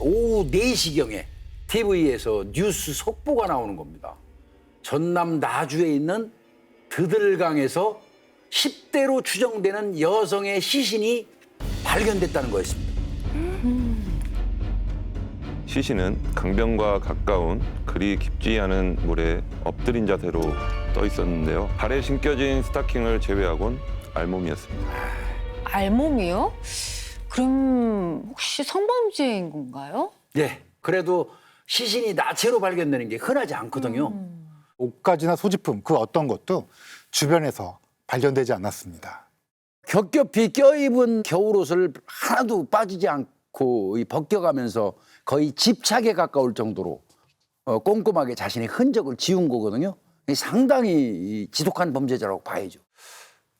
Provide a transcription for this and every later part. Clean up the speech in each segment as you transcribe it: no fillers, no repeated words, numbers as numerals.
오후 4시경에 TV에서 뉴스 속보가 나오는 겁니다. 전남 나주에 있는 드들강에서 10대로 추정되는 여성의 시신이 발견됐다는 거였습니다. 시신은 강변과 가까운 그리 깊지 않은 물에 엎드린 자세로 떠 있었는데요. 발에 신겨진 스타킹을 제외하곤 알몸이었습니다. 알몸이요? 그럼 혹시 성범죄인 건가요? 예, 그래도 시신이 나체로 발견되는 게 흔하지 않거든요. 옷가지나 소지품 그 어떤 것도 주변에서 발견되지 않았습니다. 겹겹이 껴입은 겨울옷을 하나도 빠지지 않고 벗겨가면서 거의 집착에 가까울 정도로 꼼꼼하게 자신의 흔적을 지운 거거든요. 상당히 지독한 범죄자라고 봐야죠.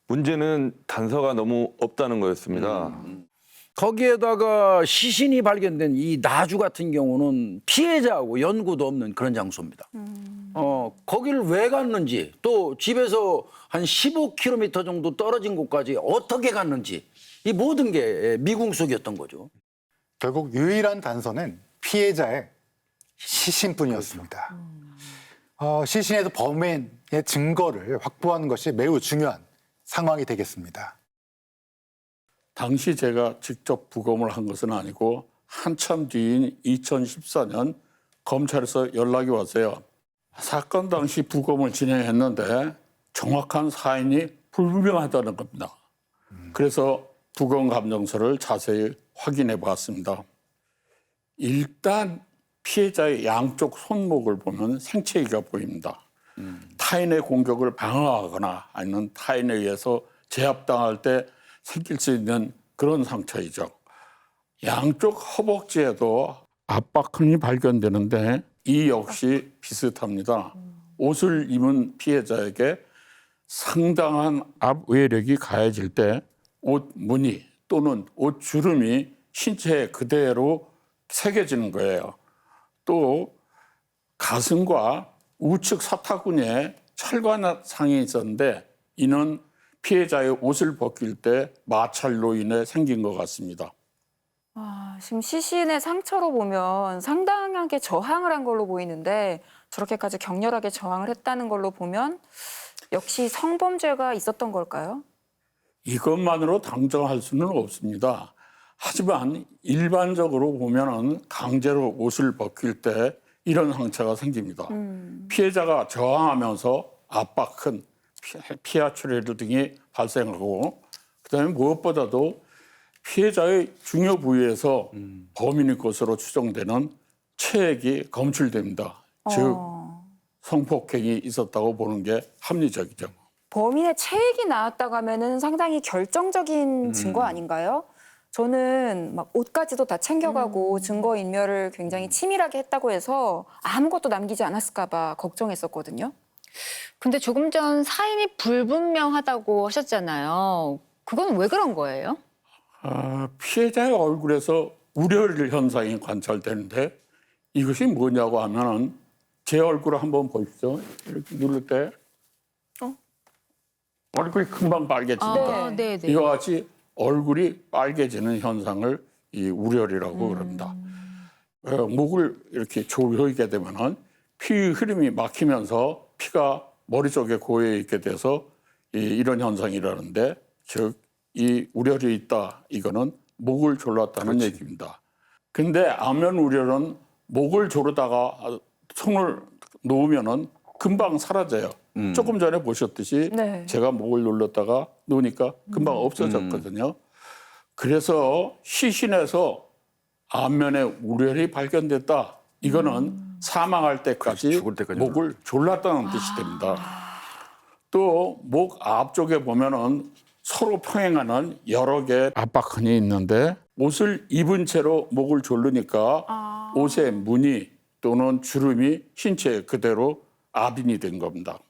문제는 단서가 너무 없다는 거였습니다. 거기에다가 시신이 발견된 이 나주 같은 경우는 피해자하고 연고도 없는 그런 장소입니다. 거기를 왜 갔는지 또 집에서 한 15km 정도 떨어진 곳까지 어떻게 갔는지 이 모든 게 미궁속이었던 거죠. 결국 유일한 단서는 피해자의 시신뿐이었습니다. 시신에서 범인의 증거를 확보하는 것이 매우 중요한 상황이 되겠습니다. 당시 제가 직접 부검을 한 것은 아니고 한참 뒤인 2014년 검찰에서 연락이 왔어요. 사건 당시 부검을 진행했는데 정확한 사인이 불분명하다는 겁니다. 그래서 부검 감정서를 자세히 확인해 봤습니다. 일단 피해자의 양쪽 손목을 보면 생채기가 보입니다. 타인의 공격을 방어하거나 아니면 타인에 의해서 제압당할 때 생길 수 있는 그런 상처이죠. 양쪽 허벅지에도 압박痕이 발견되는데 이 역시 비슷합니다. 옷을 입은 피해자에게 상당한 압외력이 가해질 때 옷 무늬 또는 옷 주름이 신체에 그대로 새겨지는 거예요. 또 가슴과 우측 사타구니에 철관상이 있었는데 이는 피해자의 옷을 벗길 때 마찰로 인해 생긴 것 같습니다. 지금 시신의 상처로 보면 상당하게 저항을 한 걸로 보이는데 저렇게까지 격렬하게 저항을 했다는 걸로 보면 역시 성범죄가 있었던 걸까요? 이것만으로 단정할 수는 없습니다. 하지만 일반적으로 보면은 강제로 옷을 벗길 때 이런 상처가 생깁니다. 피해자가 저항하면서 압박痕, 피하 출혈 등이 발생하고 그다음에 무엇보다도 피해자의 중요 부위에서 범인의 것으로 추정되는 체액이 검출됩니다. 즉 성폭행이 있었다고 보는 게 합리적이죠. 범인의 체액이 나왔다고 하면은 상당히 결정적인 증거 아닌가요? 저는 막 옷까지도 다 챙겨가고 증거 인멸을 굉장히 치밀하게 했다고 해서 아무것도 남기지 않았을까 봐 걱정했었거든요. 근데 조금 전 사인이 불분명하다고 하셨잖아요. 그건 왜 그런 거예요? 피해자의 얼굴에서 우려 현상이 관찰되는데 이것이 뭐냐고 하면은 제 얼굴을 한번 보십시오. 이렇게 누를 때 얼굴이 금방 빨개집니다. 네네. 이와 같이 얼굴이 빨개지는 현상을 이 우려리라고 그럽니다. 목을 이렇게 조이게 되면은 피 흐름이 막히면서 피가 머리 쪽에 고여 있게 돼서 이런 현상이 일어나는데 즉 이 우려리 있다 이거는 목을 졸랐다는 얘기입니다. 근데 안면 우려는 목을 조르다가 손을 놓으면은 금방 사라져요. 조금 전에 보셨듯이 네. 제가 목을 눌렀다가 놓으니까 금방 없어졌거든요. 그래서 시신에서 안면에 우려리 발견됐다. 이거는 사망할 때까지 죽을 때까지 목을 졸랐다는 뜻이 됩니다. 또 목 앞쪽에 보면은 서로 평행하는 여러 개의 압박痕이 있는데 옷을 입은 채로 목을 조르니까 옷의 무늬 또는 주름이 신체에 그대로 압인이 된 겁니다.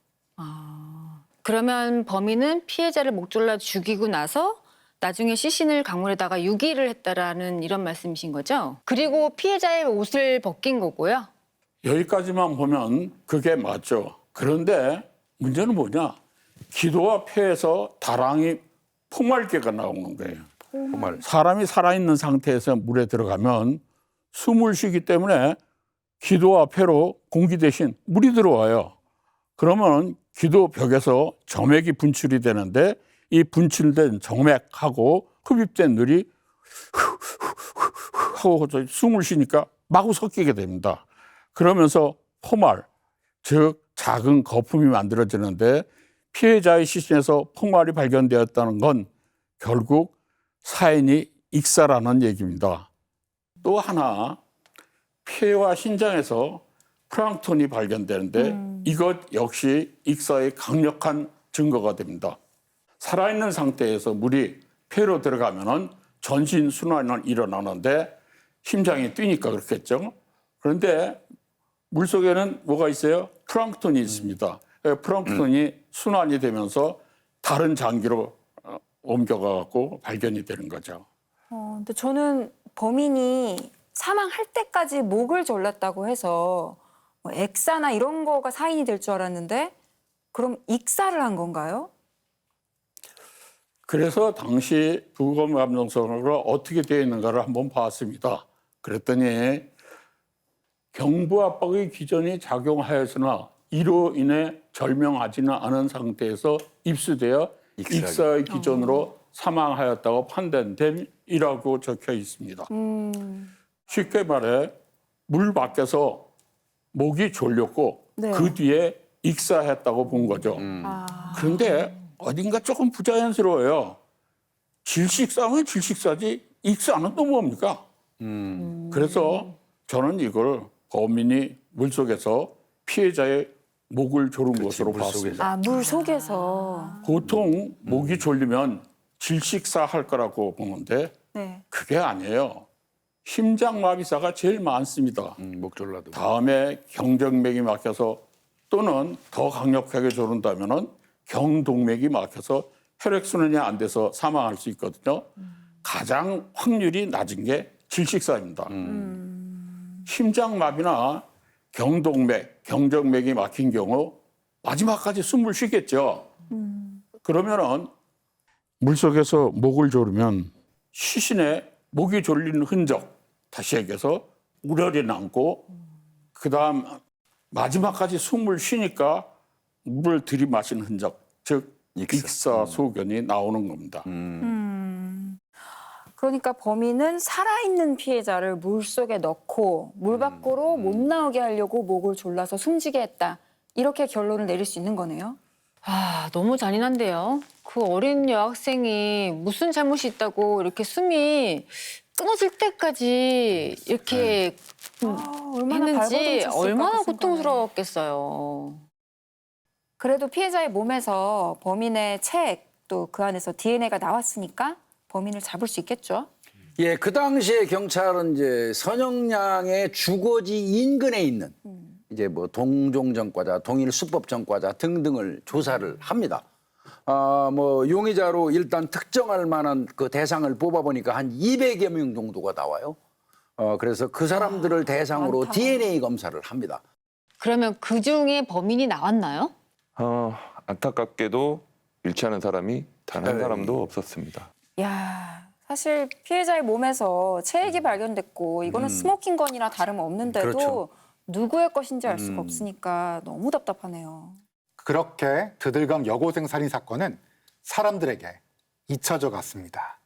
그러면 범인은 피해자를 목 졸라 죽이고 나서 나중에 시신을 강물에다가 유기를 했다라는 이런 말씀이신 거죠? 그리고 피해자의 옷을 벗긴 거고요? 여기까지만 보면 그게 맞죠. 그런데 문제는 뭐냐? 기도와 폐에서 다랑이 포말개가 나오는 거예요. 정말 사람이 살아있는 상태에서 물에 들어가면 숨을 쉬기 때문에 기도와 폐로 공기 대신 물이 들어와요. 그러면 기도벽에서 점액이 분출이 되는데 이 분출된 점액하고 흡입된 물이 하고 숨을 쉬니까 마구 섞이게 됩니다. 그러면서 포말, 즉 작은 거품이 만들어지는데 피해자의 시신에서 포말이 발견되었다는 건 결국 사인이 익사라는 얘기입니다. 또 하나, 폐와 신장에서 플랑크톤이 발견되는데 이것 역시 익사의 강력한 증거가 됩니다. 살아있는 상태에서 물이 폐로 들어가면은 전신 순환이 일어나는데 심장이 뛰니까 그렇겠죠. 그런데 물속에는 뭐가 있어요? 플랑크톤이 있습니다. 플랑크톤이 순환이 되면서 다른 장기로 옮겨가고 발견이 되는 거죠. 근데 저는 범인이 사망할 때까지 목을 졸랐다고 해서 뭐 액사나 이런 거가 사인이 될 줄 알았는데 그럼 익사를 한 건가요? 그래서 당시 부검 감정서가 어떻게 되어 있는가를 한번 봤습니다. 그랬더니 경부 압박의 기전이 작용하였으나 이로 인해 절명하지는 않은 상태에서 입수되어 익사의 기전으로 사망하였다고 판단됨이라고 적혀 있습니다. 쉽게 말해 물 밖에서 목이 졸렸고 네. 그 뒤에 익사했다고 본 거죠. 그런데 어딘가 조금 부자연스러워요. 질식사면 질식사지 익사는 또 뭡니까? 그래서 저는 이걸 범인이 물속에서 피해자의 목을 조른 것으로 봤습니다. 물 속에서. 보통 목이 졸리면 질식사 할 거라고 보는데 네. 그게 아니에요. 심장마비사가 제일 많습니다. 목 졸라도. 다음에 경정맥이 막혀서 또는 더 강력하게 조른다면은 경동맥이 막혀서 혈액순환이 안 돼서 사망할 수 있거든요. 가장 확률이 낮은 게 질식사입니다. 심장마비나 경동맥, 경정맥이 막힌 경우 마지막까지 숨을 쉬겠죠. 그러면은 물속에서 목을 조르면 시신에 목이 졸리는 흔적, 다시 얘기해서 우열이 남고 그다음 마지막까지 숨을 쉬니까 물을 들이마신 흔적, 즉 익사 소견이 나오는 겁니다. 그러니까 범인은 살아있는 피해자를 물속에 넣고 물 밖으로 못 나오게 하려고 목을 졸라서 숨지게 했다. 이렇게 결론을 내릴 수 있는 거네요. 너무 잔인한데요. 그 어린 여학생이 무슨 잘못이 있다고 이렇게 숨이 끊어질 때까지 이렇게 얼마나 했는지 발버둥쳤을까 얼마나 그 생각에. 고통스러웠겠어요. 그래도 피해자의 몸에서 범인의 책 또 그 안에서 DNA가 나왔으니까 범인을 잡을 수 있겠죠. 예, 그 당시에 경찰은 이제 선영양의 주거지 인근에 있는 이제 뭐 동종 전과자, 동일 수법 전과자 등등을 조사를 합니다. 뭐 용의자로 일단 특정할 만한 그 대상을 뽑아보니까 한 200여 명 정도가 나와요. 그래서 그 사람들을 대상으로 많다. DNA 검사를 합니다. 그러면 그 중에 범인이 나왔나요? 안타깝게도 일치하는 사람이 단 한 네. 사람도 없었습니다. 야, 사실 피해자의 몸에서 체액이 발견됐고 이거는 스모킹건이나 다름없는데도 그렇죠. 누구의 것인지 알 수가 없으니까 너무 답답하네요. 그렇게 드들감 여고생 살인 사건은 사람들에게 잊혀져 갔습니다.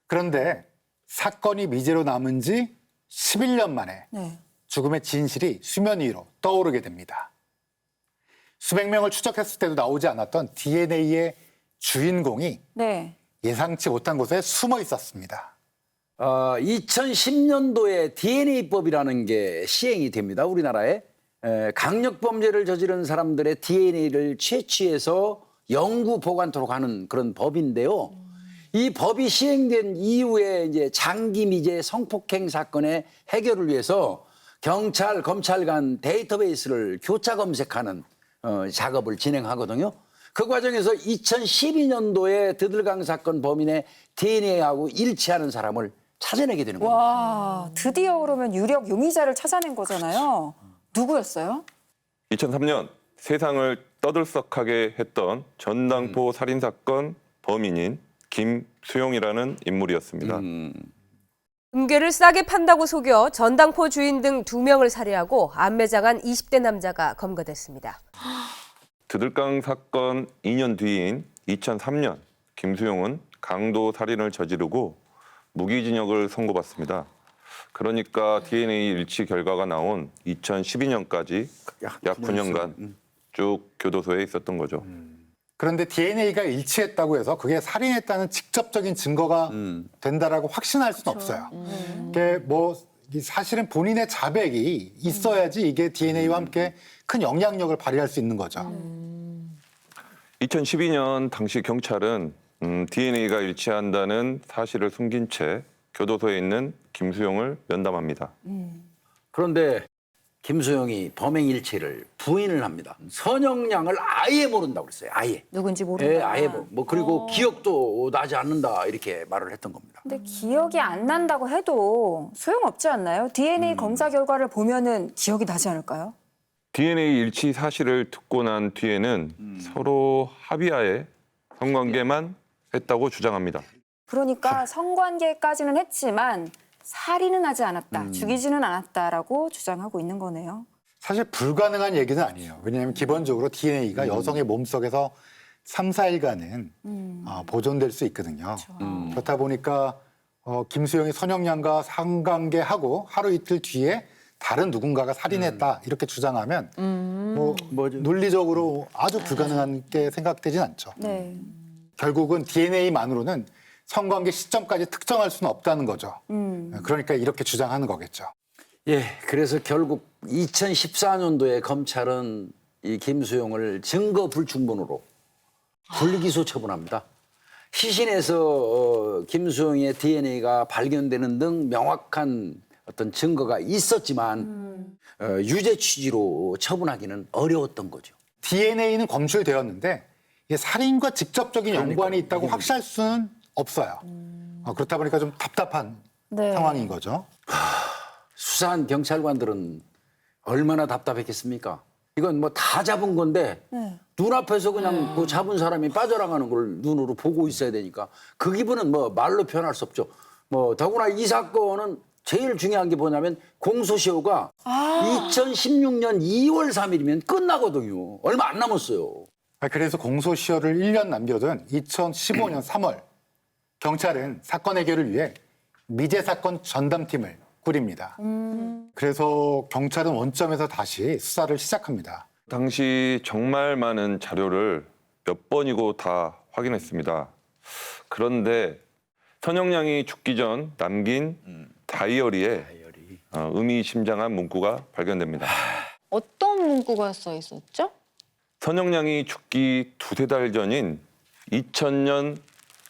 그런데 사건이 미제로 남은 지 11년 만에 네. 죽음의 진실이 수면 위로 떠오르게 됩니다. 수백 명을 추적했을 때도 나오지 않았던 DNA의 주인공이 네. 예상치 못한 곳에 숨어 있었습니다. 2010년도에 DNA법이라는 게 시행이 됩니다. 우리나라에. 강력범죄를 저지른 사람들의 DNA를 채취해서 영구 보관토록 하는 그런 법인데요. 이 법이 시행된 이후에 이제 장기 미제 성폭행 사건의 해결을 위해서 경찰, 검찰 간 데이터베이스를 교차 검색하는 작업을 진행하거든요. 그 과정에서 2012년도에 드들강 사건 범인의 DNA하고 일치하는 사람을 찾아내게 되는 겁니다. 와, 드디어 그러면 유력 용의자를 찾아낸 거잖아요. 누구였어요? 2003년 세상을 떠들썩하게 했던 전당포 살인 사건 범인인 김수용이라는 인물이었습니다. 금괴를 싸게 판다고 속여 전당포 주인 등 2명을 살해하고 암매장한 20대 남자가 검거됐습니다. 드들강 사건 2년 뒤인 2003년 김수용은 강도 살인을 저지르고 무기징역을 선고받습니다. 그러니까 DNA 일치 결과가 나온 2012년까지 약 9년간 쭉 교도소에 있었던 거죠. 그런데 DNA가 일치했다고 해서 그게 살인했다는 직접적인 증거가 된다라고 확신할 수는 없어요. 이게 뭐 사실은 본인의 자백이 있어야지 이게 DNA와 함께 큰 영향력을 발휘할 수 있는 거죠. 2012년 당시 경찰은 DNA가 일치한다는 사실을 숨긴 채 교도소에 있는 김수용을 면담합니다. 그런데 김수영이 범행 일치를 부인을 합니다. 선영양을 아예 모른다고 그랬어요. 아예. 누군지 모른다. 예, 아예 뭐 그리고 기억도 나지 않는다 이렇게 말을 했던 겁니다. 근데 기억이 안 난다고 해도 소용없지 않나요? DNA 검사 결과를 보면은 기억이 나지 않을까요? DNA 일치 사실을 듣고 난 뒤에는 서로 합의하에 성관계만 했다고 주장합니다. 그러니까 성관계까지는 했지만 살인은 하지 않았다, 죽이지는 않았다라고 주장하고 있는 거네요. 사실 불가능한 얘기는 아니에요. 왜냐하면 기본적으로 DNA가 여성의 몸속에서 3, 4일간은 보존될 수 있거든요. 그렇다 보니까 김수영이 선영양과 상관계하고 하루 이틀 뒤에 다른 누군가가 살인했다 이렇게 주장하면 뭐 논리적으로 아주 불가능한 게 생각되진 않죠. 네. 결국은 DNA만으로는 성관계 시점까지 특정할 수는 없다는 거죠. 그러니까 이렇게 주장하는 거겠죠. 예, 그래서 결국 2014년도에 검찰은 이 김수용을 증거 불충분으로 불기소 처분합니다. 시신에서 김수용의 DNA가 발견되는 등 명확한 어떤 증거가 있었지만 유죄 취지로 처분하기는 어려웠던 거죠. DNA는 검출되었는데 이게 살인과 직접적인 연관이 있다고 확실할 수는 없어요. 그렇다 보니까 좀 답답한 네. 상황인 거죠. 수사한 경찰관들은 얼마나 답답했겠습니까? 이건 뭐 다 잡은 건데 눈앞에서 그냥 그 잡은 사람이 빠져나가는 걸 눈으로 보고 있어야 되니까 그 기분은 뭐 말로 표현할 수 없죠. 뭐 더구나 이 사건은 제일 중요한 게 뭐냐면 공소시효가 2016년 2월 3일이면 끝나거든요. 얼마 안 남았어요. 그래서 공소시효를 1년 남겨둔 2015년 3월 경찰은 사건 해결을 위해 미제 사건 전담팀을 꾸립니다. 그래서 경찰은 원점에서 다시 수사를 시작합니다. 당시 정말 많은 자료를 몇 번이고 다 확인했습니다. 그런데 선영양이 죽기 전 남긴 다이어리에 의미심장한 문구가 발견됩니다. 어떤 문구가 써 있었죠? 선영양이 죽기 2-3달 전인 2000년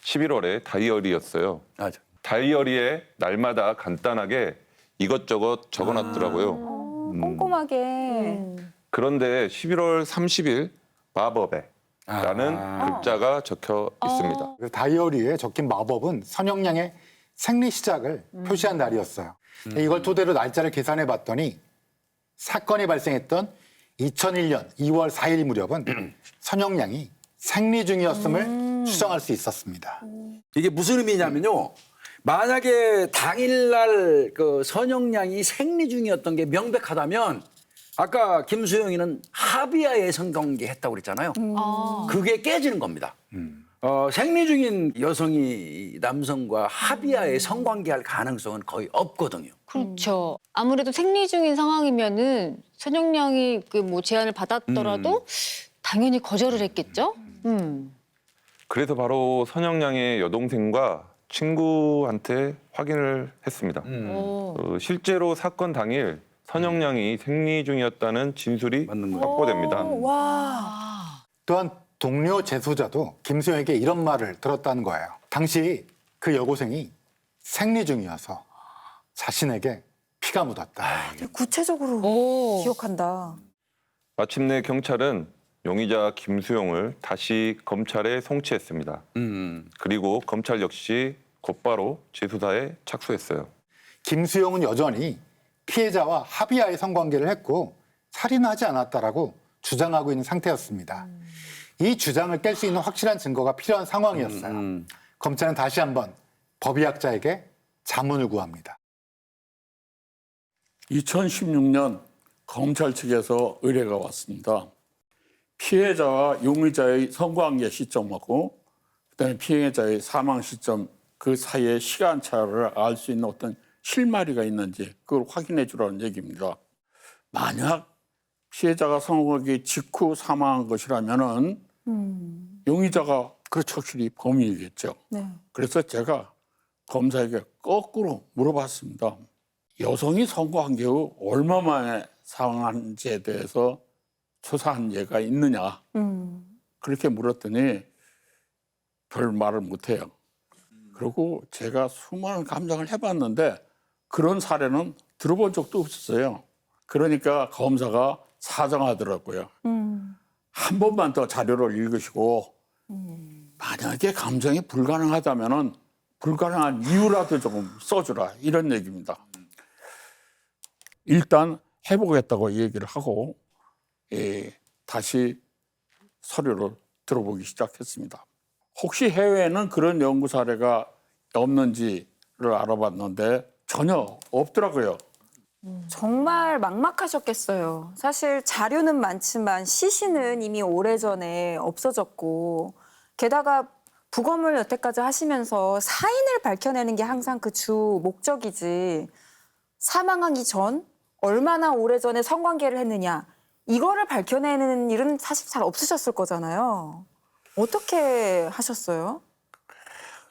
11월에 다이어리였어요. 맞아. 다이어리에 날마다 간단하게 이것저것 적어놨더라고요. 꼼꼼하게. 그런데 11월 30일 마법에라는 글자가 적혀 있습니다. 그 다이어리에 적힌 마법은 선영양의 생리 시작을 표시한 날이었어요. 이걸 토대로 날짜를 계산해 봤더니 사건이 발생했던 2001년 2월 4일 무렵은 선영양이 생리 중이었음을 추정할 수 있었습니다. 이게 무슨 의미냐면요. 만약에 당일날 그 선영양이 생리 중이었던 게 명백하다면 아까 김수영이는 합의하에 성관계 했다고 그랬잖아요. 그게 깨지는 겁니다. 생리 중인 여성이 남성과 합의하에 성관계할 가능성은 거의 없거든요. 그렇죠. 아무래도 생리 중인 상황이면은 선영양이 그 뭐 제안을 받았더라도 당연히 거절을 했겠죠. 그래서 바로 선영양의 여동생과 친구한테 확인을 했습니다. 실제로 사건 당일 선영양이 생리 중이었다는 진술이 확보됩니다. 또한 동료 재소자도 김수영에게 이런 말을 들었다는 거예요. 당시 그 여고생이 생리 중이어서 자신에게 피가 묻었다. 구체적으로 기억한다. 마침내 경찰은 용의자 김수용을 다시 검찰에 송치했습니다. 그리고 검찰 역시 곧바로 재수사에 착수했어요. 김수영은 여전히 피해자와 합의하에 성관계를 했고 살인하지 않았다라고 주장하고 있는 상태였습니다. 이 주장을 깰 수 있는 확실한 증거가 필요한 상황이었어요. 검찰은 다시 한번 법의학자에게 자문을 구합니다. 2016년 검찰 측에서 의뢰가 왔습니다. 피해자와 용의자의 성관계 시점하고 그다음에 피해자의 사망 시점 그 사이의 시간차를 알 수 있는 어떤 실마리가 있는지 그걸 확인해 주라는 얘기입니다. 만약 피해자가 성관계 직후 사망한 것이라면은 용의자가 확실히 범인이겠죠. 네. 그래서 제가 검사에게 거꾸로 물어봤습니다. 여성이 성관계 후 얼마 만에 사망한지에 대해서 조사한 예가 있느냐. 그렇게 물었더니 별 말을 못해요. 그리고 제가 수많은 감정을 해봤는데 그런 사례는 들어본 적도 없었어요. 그러니까 검사가 사정하더라고요. 한 번만 더 자료를 읽으시고 만약에 감정이 불가능하다면은 불가능한 이유라도 조금 써주라 이런 얘기입니다. 일단 해보겠다고 얘기를 하고 다시 서류를 들어보기 시작했습니다. 혹시 해외에는 그런 연구 사례가 없는지를 알아봤는데 전혀 없더라고요. 정말 막막하셨겠어요. 사실 자료는 많지만 시신은 이미 오래전에 없어졌고 게다가 부검을 여태까지 하시면서 사인을 밝혀내는 게 항상 그 주 목적이지 사망하기 전 얼마나 오래전에 성관계를 했느냐 이거를 밝혀내는 일은 사실 잘 없으셨을 거잖아요. 어떻게 하셨어요?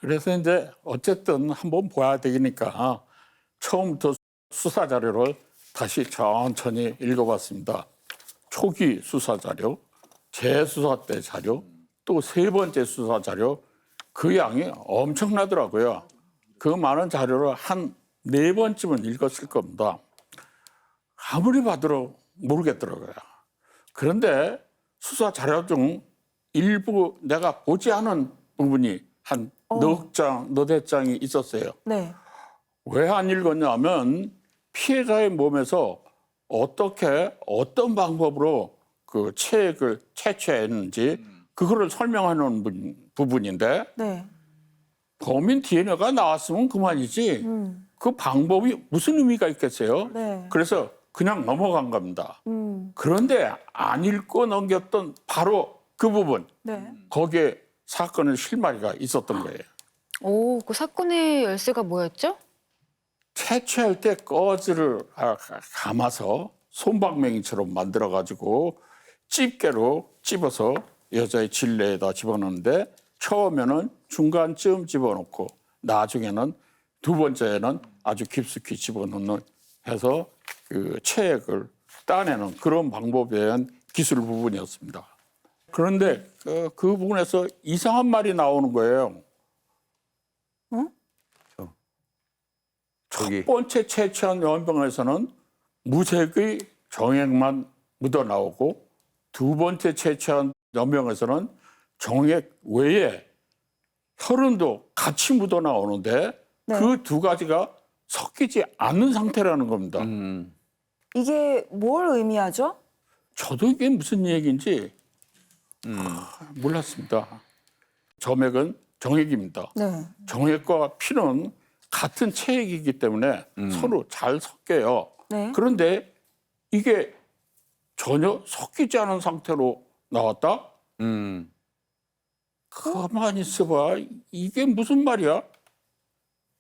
그래서 이제 어쨌든 한번 봐야 되니까 처음부터 수사 자료를 다시 천천히 읽어봤습니다. 초기 수사 자료, 재수사 때 자료, 또 세 번째 수사 자료 그 양이 엄청나더라고요. 그 많은 자료를 한 4번쯤은 읽었을 겁니다. 아무리 봐도 모르겠더라고요. 그런데 수사 자료 중 일부 내가 보지 않은 부분이 한 너댓 장이 있었어요. 네. 왜 안 읽었냐면 피해자의 몸에서 어떻게 어떤 방법으로 그 체액을 채취했는지 그거를 설명하는 부분인데 네. 범인 DNA가 나왔으면 그만이지 그 방법이 무슨 의미가 있겠어요? 네. 그래서 그냥 넘어간 겁니다. 그런데 안 읽고 넘겼던 바로 그 부분 네. 거기에 사건의 실마리가 있었던 거예요. 오, 그 사건의 열쇠가 뭐였죠? 채취할 때 꺼지를 감아서 솜방맹이처럼 만들어가지고 집게로 찝어서 여자의 질내에다 집어넣는데 처음에는 중간쯤 집어넣고 나중에는 두 번째는 아주 깊숙이 집어넣는 해서 그 체액을 따내는 그런 방법에 대한 기술 부분이었습니다. 그런데 그 부분에서 이상한 말이 나오는 거예요. 첫 번째 채취한 연병에서는 무색의 정액만 묻어 나오고 두 번째 채취한 연병에서는 정액 외에 혈흔도 같이 묻어 나오는데 네. 그 두 가지가 섞이지 않는 상태라는 겁니다. 이게 뭘 의미하죠? 저도 이게 무슨 얘기인지 몰랐습니다. 점액은 정액입니다. 네. 정액과 피는 같은 체액이기 때문에 서로 잘 섞여요. 네. 그런데 이게 전혀 섞이지 않은 상태로 나왔다? 가만히 있어봐. 이게 무슨 말이야?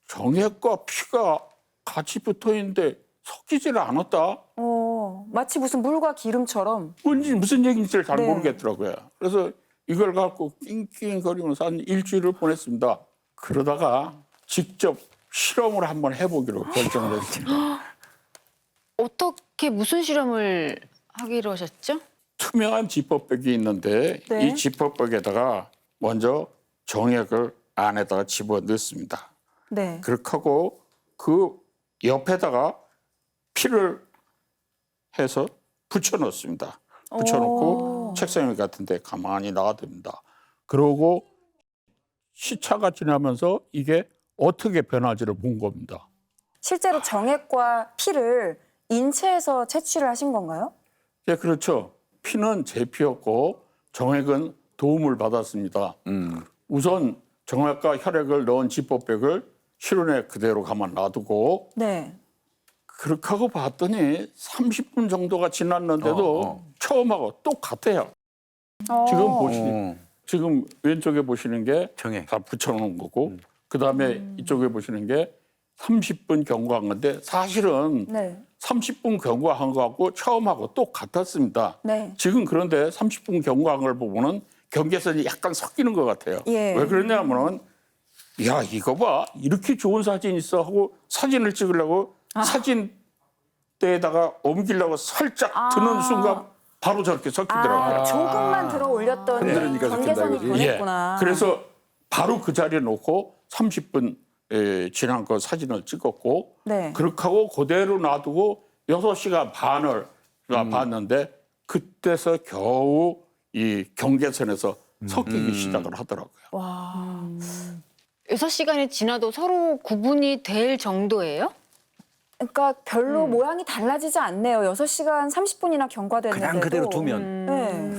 정액과 피가 같이 붙어 있는데 섞이지를 않았다? 마치 무슨 물과 기름처럼. 무슨 얘기인지를 잘 네. 모르겠더라고요. 그래서 이걸 갖고 낑낑거리면서 한 일주일을 보냈습니다. 그러다가 직접 실험을 한번 해보기로 결정을 했습니다. 어떻게 무슨 실험을 하기로 하셨죠? 투명한 지퍼백이 있는데 네. 이 지퍼백에다가 먼저 정액을 안에다가 집어넣습니다. 네. 그렇게 하고 그 옆에다가 피를 해서 붙여넣습니다. 붙여놓고 책상 위 같은 데 가만히 놔둡니다. 그러고 시차가 지나면서 이게 어떻게 변하지를 본 겁니다. 실제로 정액과 피를 인체에서 채취를 하신 건가요? 예, 그렇죠. 피는 제 피였고 정액은 도움을 받았습니다. 우선 정액과 혈액을 넣은 지퍼백을 실온에 그대로 가만 놔두고 네. 그렇게 하고 봤더니 30분 정도가 지났는데도 처음하고 똑같아요. 지금 보시니 지금 왼쪽에 보시는 게 정액. 다 붙여놓은 거고 그다음에 이쪽에 보시는 게 30분 경과한 건데 사실은 네. 30분 경과한 거하고 처음하고 똑같았습니다. 네. 지금 그런데 30분 경과한 걸 보면은 경계선이 약간 섞이는 것 같아요. 예. 왜 그러냐면은 야 이거 봐 이렇게 좋은 사진 있어 하고 사진을 찍으려고 사진대에다가 옮기려고 살짝 드는 순간 바로 저렇게 섞이더라고요. 조금만 들어 올렸더니 흔들으니까 경계선이 섞인다, 이거지. 변했구나. 그래서 바로 그 자리에 놓고 30분 지난 거 사진을 찍었고 네. 그렇게 하고 그대로 놔두고 6시간 반을 봤는데 그때서 겨우 이 경계선에서 섞이기 시작을 하더라고요. 와. 6시간이 지나도 서로 구분이 될 정도예요? 그러니까 별로 모양이 달라지지 않네요. 6시간 30분이나 경과됐는데도. 그냥 그대로 두면. 네.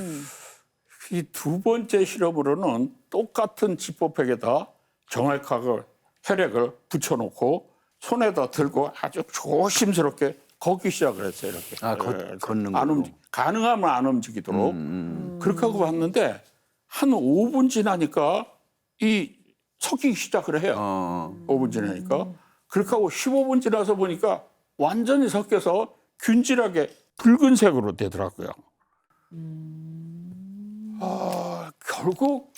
이 두 번째 실험으로는 똑같은 지퍼팩에다 정액하고 혈액을 붙여놓고 손에다 들고 아주 조심스럽게 걷기 시작을 했어요. 이렇게. 아, 걷는 안 걸로. 가능하면 안 움직이도록. 그렇게 하고 봤는데 한 5분 지나니까 이 섞이기 시작을 해요. 5분 지나니까. 그렇게 하고 15분 지나서 보니까 완전히 섞여서 균질하게 붉은색으로 되더라고요. 결국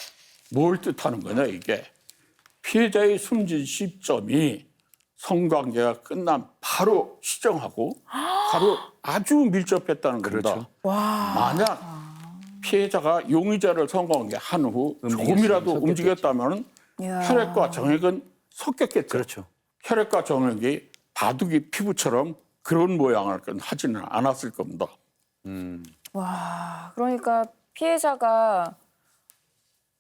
뭘 뜻하는 거냐 이게. 피해자의 숨진 시점이 성관계가 끝난 바로 시점하고 바로 아주 밀접했다는 겁니다. 그렇죠. 만약 피해자가 용의자를 성관계 한 후 조금이라도 움직였다면 이야. 혈액과 정액은 섞였겠죠. 그렇죠. 혈액과 정액이 바둑이 피부처럼 그런 모양을 하지는 않았을 겁니다. 와, 그러니까 피해자가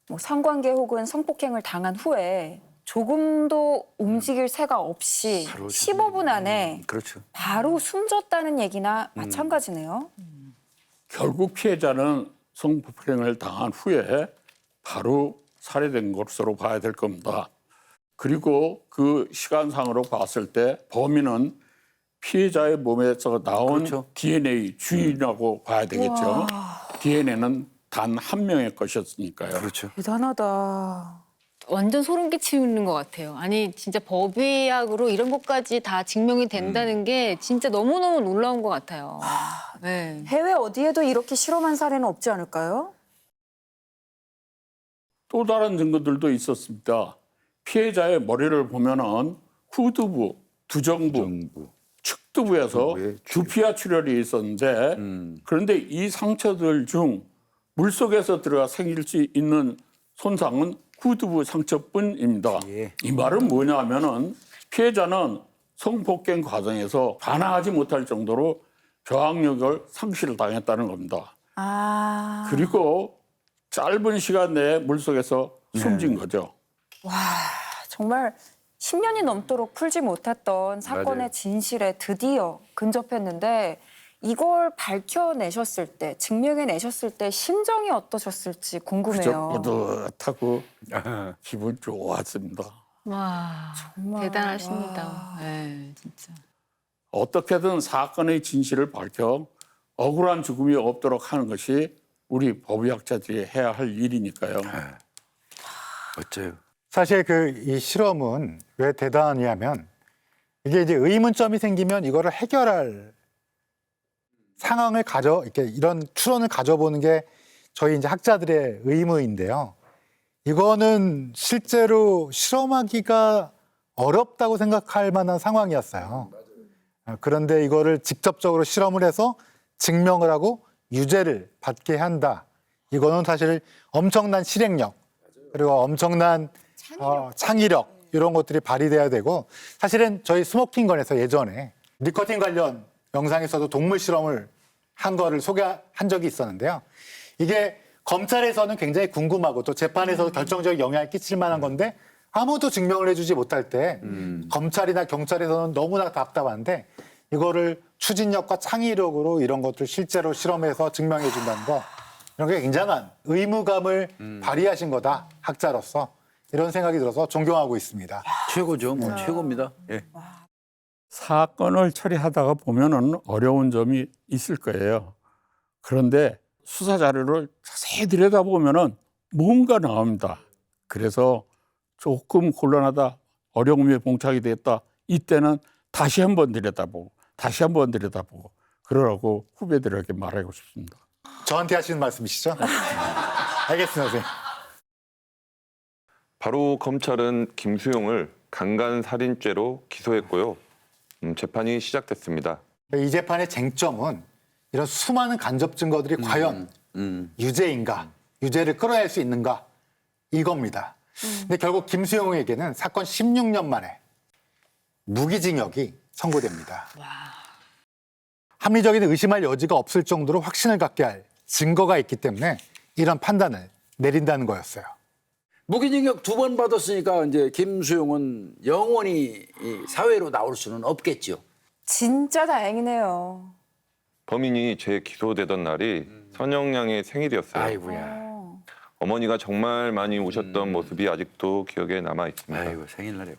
뭐 성관계 혹은 성폭행을 당한 후에 조금도 움직일 새가 없이 15분 안에 그렇죠. 바로 숨졌다는 얘기나 마찬가지네요. 결국 피해자는 성폭행을 당한 후에 바로 살해된 것으로 봐야 될 겁니다. 그리고 그 시간상으로 봤을 때 범인은 피해자의 몸에서 나온 그렇죠. DNA 주인이라고 봐야 되겠죠. DNA는 단 한 명의 것이었으니까요. 그렇죠. 대단하다. 완전 소름 끼치는 것 같아요. 아니 진짜 법의학으로 이런 것까지 다 증명이 된다는 게 진짜 너무너무 놀라운 것 같아요. 네. 해외 어디에도 이렇게 실험한 사례는 없지 않을까요? 또 다른 증거들도 있었습니다. 피해자의 머리를 보면은 후두부, 두정부, 측두부에서 두부에 두피와 출혈이 있었는데 그런데 이 상처들 중 물속에서 들어가 생길 수 있는 손상은 후두부 상처뿐입니다. 예. 이 말은 뭐냐면은 피해자는 성폭행 과정에서 반항하지 못할 정도로 저항력을 상실을 당했다는 겁니다. 아, 그리고 짧은 시간 내에 물속에서 숨진 거죠. 정말 10년이 넘도록 풀지 못했던 사건의 맞아요. 진실에 드디어 근접했는데 이걸 밝혀내셨을 때, 증명해내셨을 때 심정이 어떠셨을지 그저 궁금해요. 뿌듯하고 기분 좋았습니다. 와 정말, 대단하십니다. 네, 진짜. 어떻게든 사건의 진실을 밝혀 억울한 죽음이 없도록 하는 것이 우리 법의학자들이 해야 할 일이니까요. 멋져요. 사실 이 실험은 왜 대단하냐면 이게 이제 의문점이 생기면 이거를 해결할 상황을 이렇게 이런 추론을 가져보는 게 저희 이제 학자들의 의무인데요. 이거는 실제로 실험하기가 어렵다고 생각할 만한 상황이었어요. 그런데 이거를 직접적으로 실험을 해서 증명을 하고 유죄를 받게 한다. 이거는 사실 엄청난 실행력 그리고 엄청난 창의력 이런 것들이 발휘돼야 되고 사실은 저희 스모킹건에서 예전에 니코틴 관련 영상에서도 동물 실험을 한 거를 소개한 적이 있었는데요. 이게 검찰에서는 굉장히 궁금하고 또 재판에서도 결정적인 영향을 끼칠 만한 건데 아무도 증명을 해주지 못할 때 검찰이나 경찰에서는 너무나 답답한데 이거를 추진력과 창의력으로 이런 것들 실제로 실험해서 증명해 준다는 거 이런 게 굉장한 의무감을 발휘하신 거다 학자로서 이런 생각이 들어서 존경하고 있습니다. 최고죠. 뭐 최고입니다. 예. 사건을 처리하다가 보면은 어려운 점이 있을 거예요. 그런데 수사 자료를 자세히 들여다보면은 뭔가 나옵니다. 그래서 조금 곤란하다, 어려움에 봉착이 됐다. 이때는 다시 한번 들여다보고, 다시 한번 들여다보고 그러라고 후배들에게 말하고 싶습니다. 저한테 하시는 말씀이시죠? 알겠습니다, 선생님. 바로 검찰은 김수용을 강간살인죄로 기소했고요. 재판이 시작됐습니다. 이 재판의 쟁점은 이런 수많은 간접 증거들이 과연 유죄인가, 유죄를 끌어낼 수 있는가 이겁니다. 근데 결국 김수용에게는 사건 16년 만에 무기징역이 선고됩니다. 합리적인 의심할 여지가 없을 정도로 확신을 갖게 할 증거가 있기 때문에 이런 판단을 내린다는 거였어요. 무기징역 2번 받았으니까 이제 김수용은 영원히 이 사회로 나올 수는 없겠죠. 진짜 다행이네요. 범인이 재기소되던 날이 선영양의 생일이었어요. 아이고야. 어머니가 정말 많이 우셨던 모습이 아직도 기억에 남아 있습니다. 아이고 생일날이요.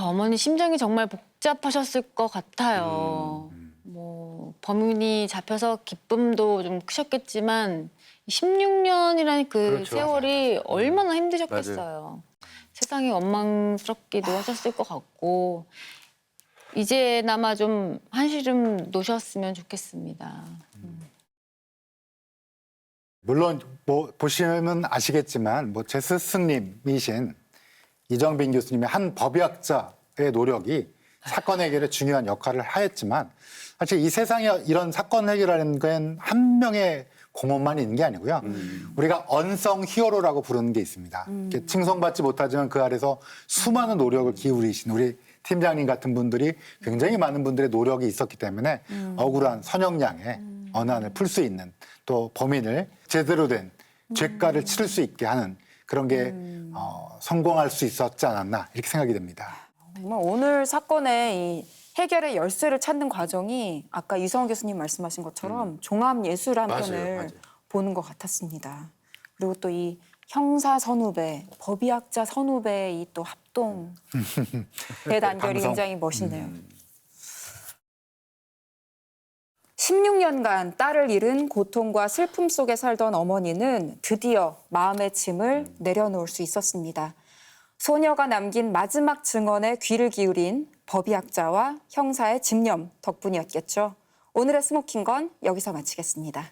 어머니 심정이 정말 복잡하셨을 것 같아요. 뭐 범인이 잡혀서 기쁨도 좀 크셨겠지만 16년이라는 그 그렇죠. 세월이 얼마나 힘드셨겠어요. 세상이 원망스럽기도 하셨을 것 같고 이제나마 좀 한시름 놓으셨으면 좋겠습니다. 물론 뭐 보시면 아시겠지만 뭐 제 스승님이신 이정빈 교수님의 한 법의학자의 노력이 사건 해결에 중요한 역할을 하였지만 사실 이 세상에 이런 사건 해결하는 건 한 명의 공헌만 있는 게 아니고요. 우리가 언성 히어로라고 부르는 게 있습니다. 이렇게 칭송받지 못하지만 그 아래서 수많은 노력을 기울이신 우리 팀장님 같은 분들이 굉장히 많은 분들의 노력이 있었기 때문에 억울한 선영양의 언한을 풀 수 있는 또 범인을 제대로 된 죄가를 치를 수 있게 하는 그런 게 성공할 수 있었지 않았나 이렇게 생각이 됩니다. 정말 오늘 사건의 이 해결의 열쇠를 찾는 과정이 아까 이성원 교수님 말씀하신 것처럼 종합 예술 한 편을 맞아요. 보는 것 같았습니다. 그리고 또 이 형사 선후배, 법의학자 선후배의 이 또 합동 대단결이 감성. 굉장히 멋있네요. 16년간 딸을 잃은 고통과 슬픔 속에 살던 어머니는 드디어 마음의 짐을 내려놓을 수 있었습니다. 소녀가 남긴 마지막 증언에 귀를 기울인 법의학자와 형사의 집념 덕분이었겠죠. 오늘의 스모킹건 여기서 마치겠습니다.